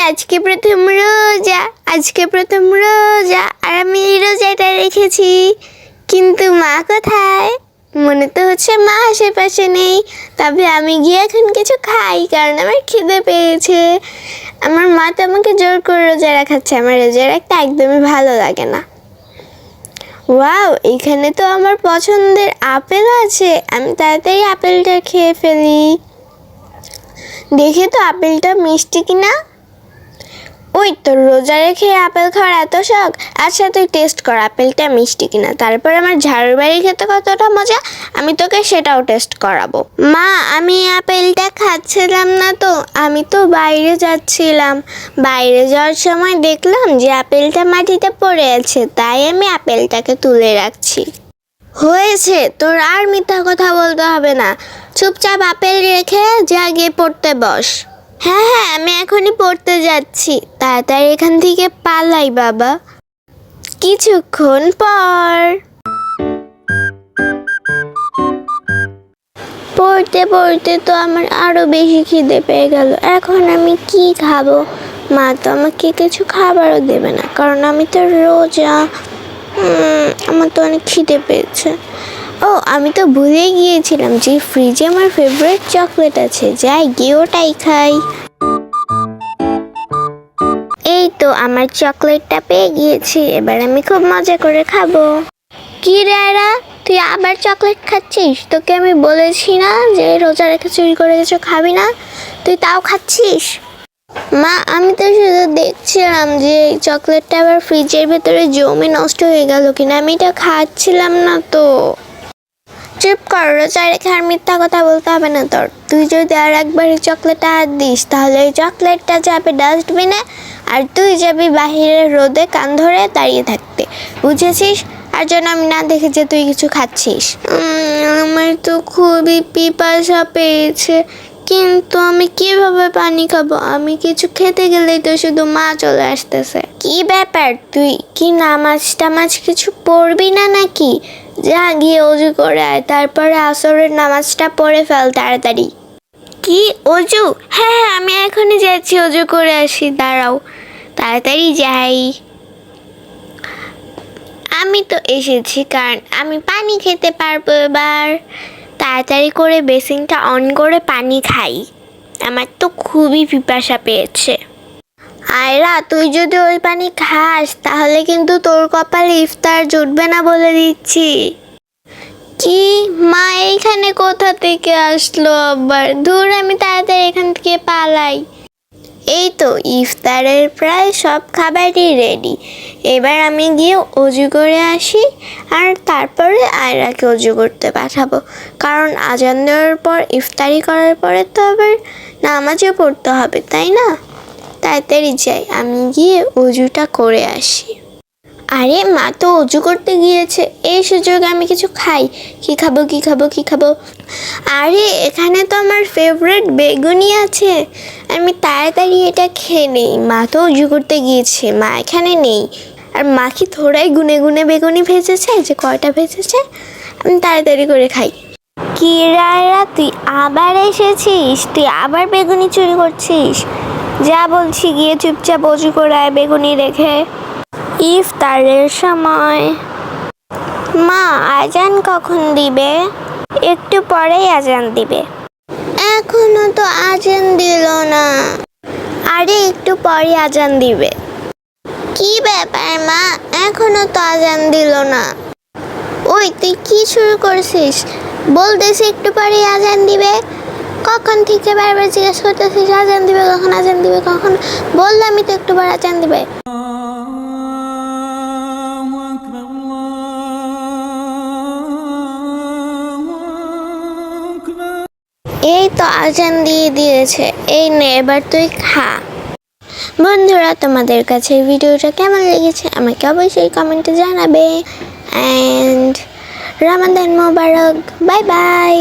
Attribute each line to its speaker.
Speaker 1: আজকে প্রথম রোজা, আর আমি এই রোজাটা রেখেছি, কিন্তু মা কোথায়? মনে তো হচ্ছে মা আশেপাশে নেই। তবে আমি গিয়ে এখন কিছু খাই, কারণ আমার খিদে পেয়েছে। আমার মা তো আমাকে জোর করে রোজা রাখাচ্ছে, আমার রোজা রাখতে একদমই ভালো লাগে না। ওয়াও, এখানে তো আমার পছন্দের আপেল আছে, আমি তাড়াতাড়ি আপেলটা খেয়ে ফেলি। দেখে তো আপেলটা মিষ্টি কিনা। ওই তোর রোজা রেখে আপেল খাওয়ার এত শখ? আচ্ছা তুই টেস্ট কর আপেলটা মিষ্টি কিনা, তারপর আমার ঝাড়ুর বাড়ি খেতে কতটা মজা আমি তোকে সেটাও টেস্ট করাবো। মা, আমি আপেলটা খাচ্ছিলাম না তো, আমি তো বাইরে যাচ্ছিলাম। বাইরে যাওয়ার সময় দেখলাম যে আপেলটা মাটিতে পড়ে আছে, তাই আমি আপেলটাকে তুলে রাখছি। হয়েছে, তোর আর মিথ্যা কথা বলতে হবে না। চুপচাপ আপেল রেখে যা গিয়ে পড়তে বস। হ্যাঁ, আমি এখনই পড়তে যাচ্ছি, তাড়াতাড়ি এখান থেকে পালাই বাবা। কিছুক্ষণ পর পড়তে পড়তে তো আমার আরো বেশি খিদে পেয়ে গেল। এখন আমি কি খাবো? মা তো আমাকে কিছু খাবারও দেবে না, কারণ আমি তো রোজা। আমার তো অনেক খিদে পেয়েছে। ও, আমি তো ভুলেই গিয়েছিলাম যে ফ্রিজে আমার ফেভারিট চকলেট আছে, যাই গিয়ে ওটাই খাই। এই তো আমার চকলেটটা পেয়ে গিয়েছি, এবার আমি খুব মজা করে খাবো। কি রে আয়রা, তুই আবার চকলেট খাচ্ছিস? তোকে আমি বলেছি না যে রোজা রেখে চুরি করে কিছু খাবি না, তুই তাও খাচ্ছিস? মা, আমি তো শুধু দেখছিলাম যে চকলেটটা আবার ফ্রিজের ভেতরে জমে নষ্ট হয়ে গেল কিনা, আমি এটা খাচ্ছিলাম না তো। চুপ কর, রোজা রেখে আর মিথ্যা কথা বলতে হবে না তোর। তুই যদি আর একবার এই চকলেটটা হাত দিস, তাহলে এই চকলেটটা যাবে ডাস্টবিনে, আর তুই যাবি বাহিরের রোদে কান ধরে দাঁড়িয়ে থাকতে, বুঝেছিস? আর যেন আমি না দেখি যে তুই কিছু খাচ্ছিস। আমার তো খুবই পিপাসা পেয়েছে, কিন্তু আমি কিভাবে পানি খাবো? আমি কিছু খেতে গেলেই তো শুধু মা চলে আসতেছে। কি ব্যাপার, তুই কি নামাজ টামাজ কিছু পড়বি না নাকি? যা গিয়ে অজু করে আয়, তারপরে আসরের নামাজটা পড়ে ফেল তাড়াতাড়ি। কি অজু? হ্যাঁ, আমি এখনই যাচ্ছি, অজু করে আসি, দাঁড়াও, তাড়াতাড়ি যাই। আমি তো এসেছি, কারণ আমি পানি খেতে পারবো এবার। তাড়াতাড়ি করে বেসিনটা অন করে পানি খাই, আমার তো খুবই পিপাসা পেয়েছে। আয়রা, তুই যদি ওই পানি খাস তাহলে কিন্তু তোর কপালে ইফতার জুটবে না বলে দিচ্ছি। কি মা এইখানে কোথা থেকে আসলো আবার? ধুর, আমি তাড়াতাড়ি এখান থেকে পালাই। এই তো ইফতারের প্রায় সব খাবারই রেডি, এবার আমি গিয়ে অজু করে আসি, আর তারপরে আয়রাকে অজু করতে পাঠাবো, কারণ আজান দেওয়ার পর ইফতারি করার পরে তো আবার নামাজও পড়তে হবে, তাই না? তাড়াতাড়ি যাই, আমি গিয়ে অজুটা করে আসি। আরে মা তো অজু করতে গিয়েছে, এই সুযোগে আমি কিছু খাই। কি খাবো? আরে এখানে তো আমার ফেভারিট বেগুনি আছে, আমি তাড়াতাড়ি এটা খেয়ে নেই। মা তো অজু করতে গিয়েছে, মা এখানে নেই। আর মা কি থোড়াই গুনে গুনে বেগুনি ভেজেছে যে কয়টা ভেজেছে? আমি তাড়াতাড়ি করে খাই। কি রায়রা, তুই আবার এসেছিস? তুই আবার বেগুনি চুরি করছিস? যা বলছি গিয়ে চুপচাপ অজু করে আয় বেগুনি রেখে। ইফতারের সময়। মা, আজান কখন দিবে? একটু পরেই আজান দিবে। এখনো তো আজান দিল না। আরে একটু পরে আজান দিবে। কি ব্যাপার মা, এখনো তো আজান দিল না? ওই তুই কি শুরু করছিস? বলতেছি একটু পরেই আজান দিবে, কখন থেকে বারবার জিজ্ঞেস করতেছিস আজান দিবে কখন? বললামই তো একটু পর আজান দিবে। এই তো আজান দিয়ে দিয়েছে, এই নে এবার তুই খা। বন্ধুরা, তোমাদের কাছে ভিডিওটা কেমন লেগেছে আমাকে অবশ্যই কমেন্টে জানাবে। And Ramadan Mubarak, bye by.